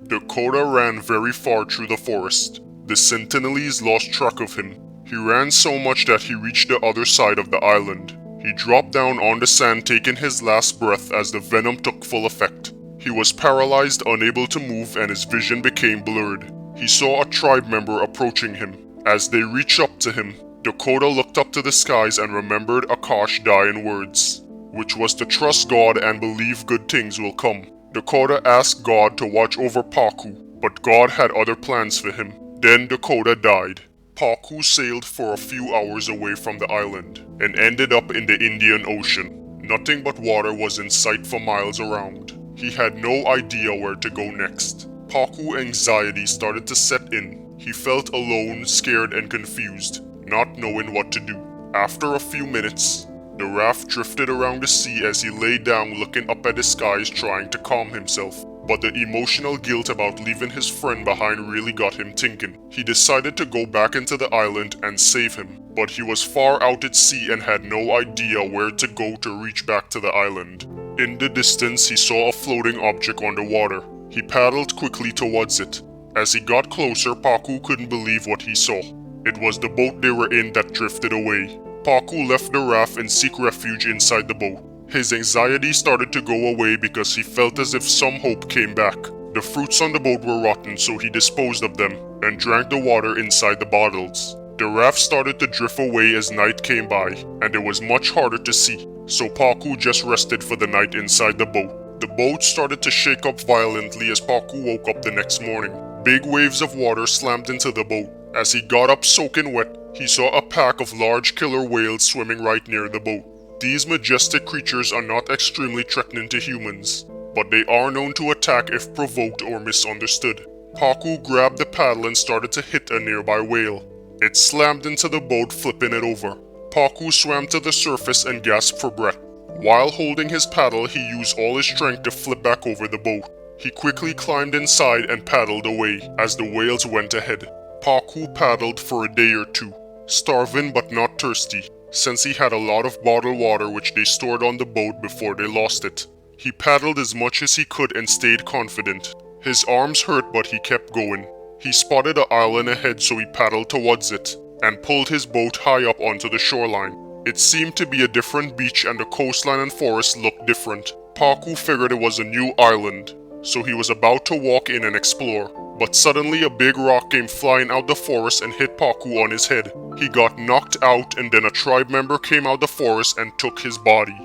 Dakota ran very far through the forest. The Sentinelese lost track of him. He ran so much that he reached the other side of the island. He dropped down on the sand, taking his last breath as the venom took full effect. He was paralyzed, unable to move, and his vision became blurred. He saw a tribe member approaching him. As they reached up to him, Dakota looked up to the skies and remembered Akash dying words, which was to trust God and believe good things will come. Dakota asked God to watch over Paku, but God had other plans for him. Then Dakota died. Paku sailed for a few hours away from the island and ended up in the Indian Ocean. Nothing but water was in sight for miles around. He had no idea where to go next. Paku's anxiety started to set in. He felt alone, scared, and confused, not knowing what to do. After a few minutes, the raft drifted around the sea as he lay down looking up at the skies trying to calm himself. But the emotional guilt about leaving his friend behind really got him thinking. He decided to go back into the island and save him, but he was far out at sea and had no idea where to go to reach back to the island. In the distance, he saw a floating object on the water. He paddled quickly towards it. As he got closer, Paku couldn't believe what he saw. It was the boat they were in that drifted away. Paku left the raft and sought refuge inside the boat. His anxiety started to go away because he felt as if some hope came back. The fruits on the boat were rotten, so he disposed of them and drank the water inside the bottles. The raft started to drift away as night came by, and it was much harder to see, so Paku just rested for the night inside the boat. The boat started to shake up violently as Paku woke up the next morning. Big waves of water slammed into the boat. As he got up soaking wet, he saw a pack of large killer whales swimming right near the boat. These majestic creatures are not extremely threatening to humans, but they are known to attack if provoked or misunderstood. Paku grabbed the paddle and started to hit a nearby whale. It slammed into the boat, flipping it over. Paku swam to the surface and gasped for breath. While holding his paddle, he used all his strength to flip back over the boat. He quickly climbed inside and paddled away as the whales went ahead. Paku paddled for a day or two, starving but not thirsty, since he had a lot of bottled water which they stored on the boat before they lost it. He paddled as much as he could and stayed confident. His arms hurt, but he kept going. He spotted an island ahead, so he paddled towards it and pulled his boat high up onto the shoreline. It seemed to be a different beach and the coastline and forest looked different. Paku figured it was a new island, so he was about to walk in and explore. But suddenly a big rock came flying out the forest and hit Paku on his head. He got knocked out, and then a tribe member came out the forest and took his body.